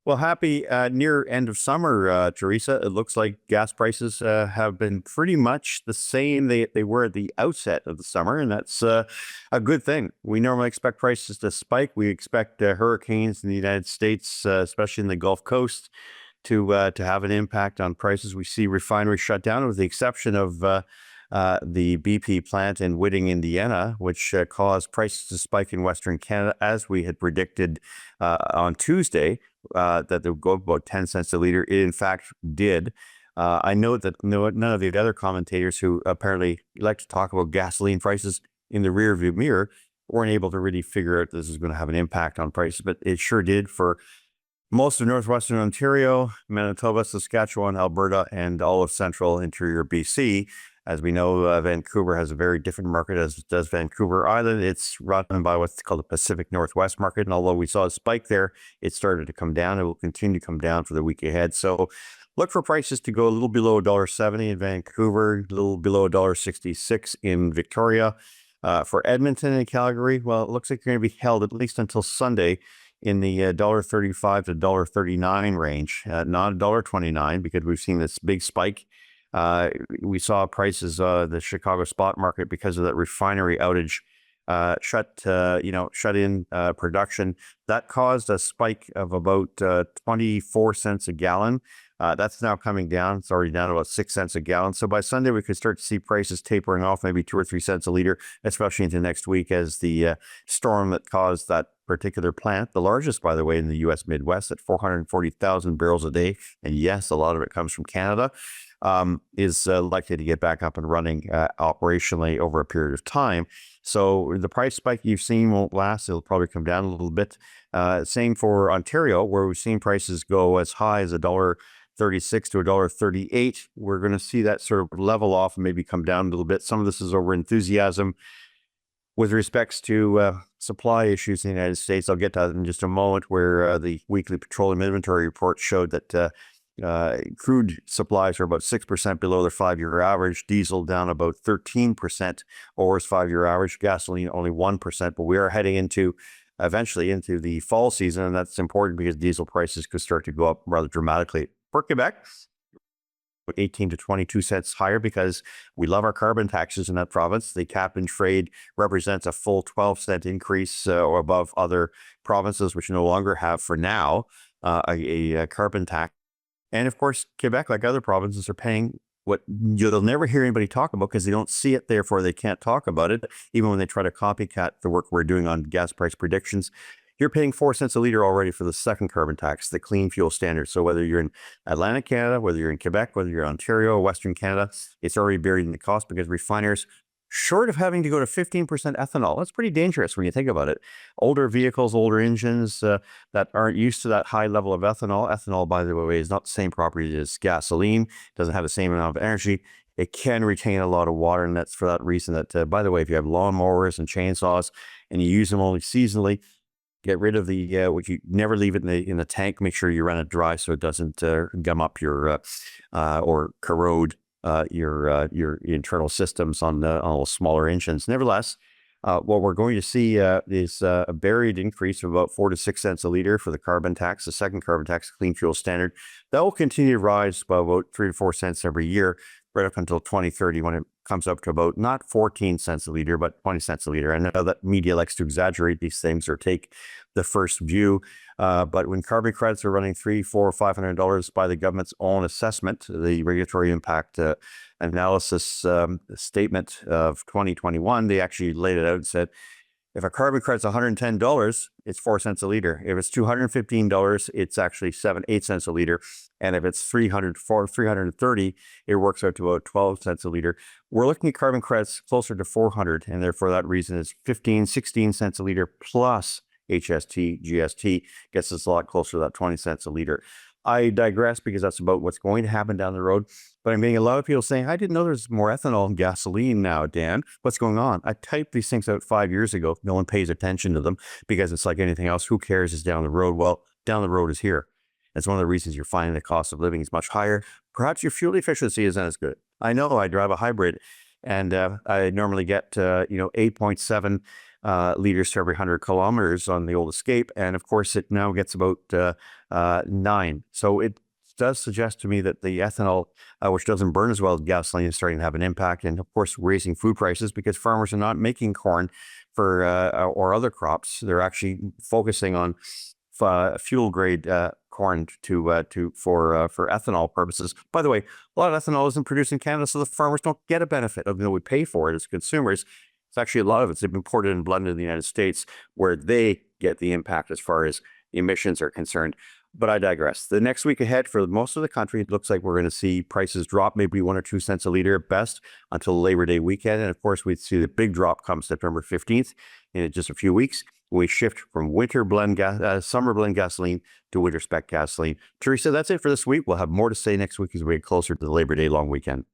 Well, happy near end of summer, Teresa. It looks like gas prices have been pretty much the same they were at the outset of the summer, and that's a good thing. We normally expect prices to spike. We expect hurricanes in the United States, especially in the Gulf Coast, to have an impact on prices. We see refineries shut down, with the exception of the BP plant in Whitting, Indiana, which caused prices to spike in Western Canada, as we had predicted on Tuesday, that they would go up about 10 cents a liter. It, in fact, did. I know that none of the other commentators who apparently like to talk about gasoline prices in the rearview mirror weren't able to really figure out this is going to have an impact on prices, but it sure did for most of northwestern Ontario, Manitoba, Saskatchewan, Alberta, and all of central interior BC. As we know, Vancouver has a very different market, as does Vancouver Island. It's run by what's called the Pacific Northwest market. And although we saw a spike there, it started to come down. It will continue to come down for the week ahead. So look for prices to go a little below $1.70 in Vancouver, a little below $1.66 in Victoria. For Edmonton and Calgary, well, it looks like you're going to be held at least until Sunday in the $1.35 to $1.39 range, not $1.29, because we've seen this big spike. We saw prices, the Chicago spot market, because of that refinery outage, shut in production. That caused a spike of about 24 cents a gallon. That's now coming down. It's already down to about 6 cents a gallon. So by Sunday, we could start to see prices tapering off, maybe 2 or 3 cents a liter, especially into next week, as the storm that caused that particular plant, the largest, by the way, in the U.S. Midwest at 440,000 barrels a day, and yes, a lot of it comes from Canada, is likely to get back up and running operationally over a period of time. So the price spike you've seen won't last. It'll probably come down a little bit. Same for Ontario, where we've seen prices go as high as $1.36 to $1.38. We're going to see that sort of level off and maybe come down a little bit. Some of this is over enthusiasm with respects to supply issues in the United States. I'll get to that in just a moment, where the weekly petroleum inventory report showed that crude supplies are about 6% below their 5-year average. Diesel down about 13% over its 5-year average. Gasoline only 1%. But we are heading eventually into the fall season, and that's important because diesel prices could start to go up rather dramatically. For Quebec, 18 to 22 cents higher, because we love our carbon taxes in that province. The cap and trade represents a full 12-cent increase or above other provinces, which no longer have, for now, a carbon tax. And of course, Quebec, like other provinces, are paying what you'll never hear anybody talk about, because they don't see it, therefore they can't talk about it, even when they try to copycat the work we're doing on gas price predictions. You're paying 4 cents a liter already for the second carbon tax, the clean fuel standard. So whether you're in Atlantic Canada, whether you're in Quebec, whether you're in Ontario, Western Canada, it's already buried in the cost, because refiners, short of having to go to 15% ethanol, that's pretty dangerous when you think about it. Older vehicles, older engines that aren't used to that high level of ethanol. Ethanol, by the way, is not the same property as gasoline. It doesn't have the same amount of energy. It can retain a lot of water, and that's for that reason that, by the way, if you have lawnmowers and chainsaws and you use them only seasonally, get rid of the which you never leave it in the tank. Make sure you run it dry so it doesn't gum up your or corrode your internal systems on all smaller engines. Nevertheless, what we're going to see is a buried increase of about 4 to 6 cents a liter for the carbon tax, the second carbon tax, clean fuel standard. That will continue to rise by about 3 to 4 cents every year, right up until 2030, when it comes up to about not 14 cents a liter, but 20 cents a liter. I know that media likes to exaggerate these things or take the first view, but when carbon credits are running $300, $400, $500 by the government's own assessment, the regulatory impact analysis statement of 2021, they actually laid it out and said, if a carbon credit's $110, it's 4 cents a liter. If it's $215, it's actually 8 cents a liter. And if it's $330, it works out to about 12 cents a liter. We're looking at carbon credits closer to 400, and therefore that reason is 15, 16 cents a liter plus HST, GST gets us a lot closer to that 20 cents a liter. I digress, because that's about what's going to happen down the road. But I'm getting a lot of people saying, I didn't know there's more ethanol in gasoline now, Dan. What's going on? I typed these things out 5 years ago. No one pays attention to them, because it's like anything else. Who cares is down the road? Well, down the road is here. That's one of the reasons you're finding the cost of living is much higher. Perhaps your fuel efficiency isn't as good. I know I drive a hybrid, and I normally get 8.7 liters to every 100 kilometers on the old Escape. And of course, it now gets about 9. So it does suggest to me that the ethanol, which doesn't burn as well as gasoline, is starting to have an impact. And of course, raising food prices because farmers are not making corn for or other crops. They're actually focusing on fuel grade corn for ethanol purposes. By the way, a lot of ethanol isn't produced in Canada, so the farmers don't get a benefit, even though we pay for it as consumers. It's actually a lot of it's imported and blended in the United States, where they get the impact as far as emissions are concerned. But I digress. The next week ahead for most of the country, it looks like we're going to see prices drop maybe 1 or 2 cents a liter at best until Labor Day weekend. And of course, we'd see the big drop come September 15th in just a few weeks. We shift from summer blend gasoline to winter spec gasoline. Teresa, that's it for this week. We'll have more to say next week as we get closer to the Labor Day long weekend.